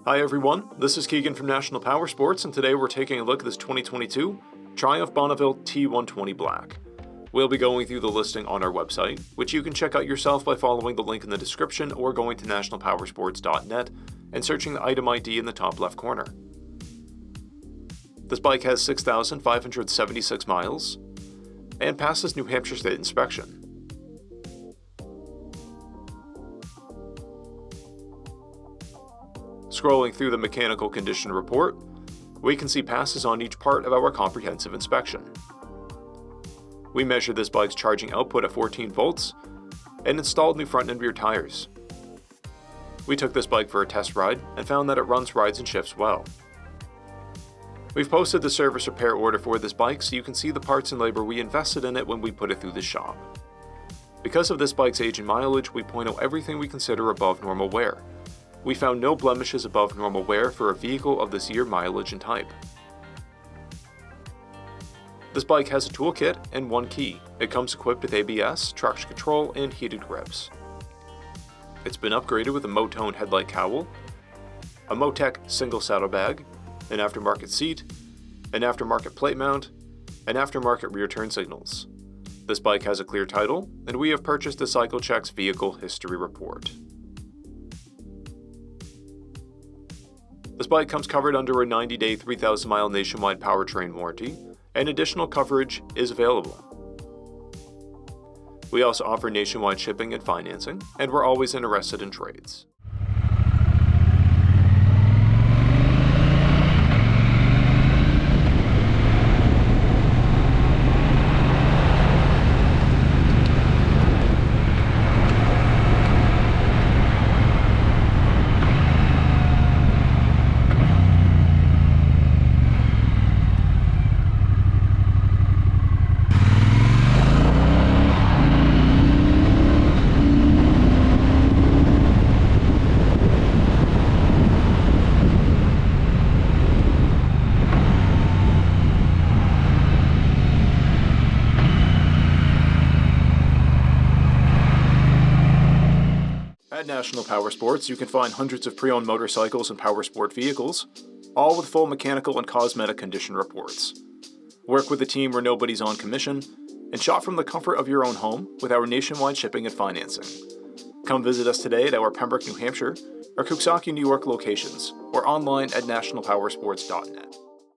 Hi everyone, this is Keegan from National Powersports, and today we're taking a look at this 2022 Triumph Bonneville T120 Black. We'll be going through the listing on our website, which you can check out yourself by following the link in the description or going to nationalpowersports.net and searching the item ID in the top left corner. This bike has 6,576 miles and passes New Hampshire State inspection. Scrolling through the mechanical condition report, we can see passes on each part of our comprehensive inspection. We measured this bike's charging output at 14 volts and installed new front and rear tires. We took this bike for a test ride and found that it runs, rides, and shifts well. We've posted the service repair order for this bike so you can see the parts and labor we invested in it when we put it through the shop. Because of this bike's age and mileage, we point out everything we consider above normal wear. We found no blemishes above normal wear for a vehicle of this year, mileage, and type. This bike has a toolkit and one key. It comes equipped with ABS, traction control, and heated grips. It's been upgraded with a Motone headlight cowl, a Motec single saddlebag, an aftermarket seat, an aftermarket plate mount, and aftermarket rear turn signals. This bike has a clear title, and we have purchased the CycleCheck's vehicle history report. This bike comes covered under a 90-day, 3,000-mile nationwide powertrain warranty, and additional coverage is available. We also offer nationwide shipping and financing, and we're always interested in trades. At National Powersports, you can find hundreds of pre-owned motorcycles and powersport vehicles, all with full mechanical and cosmetic condition reports. Work with a team where nobody's on commission, and shop from the comfort of your own home with our nationwide shipping and financing. Come visit us today at our Pembroke, New Hampshire, or Coxsackie, New York locations, or online at nationalpowersports.net.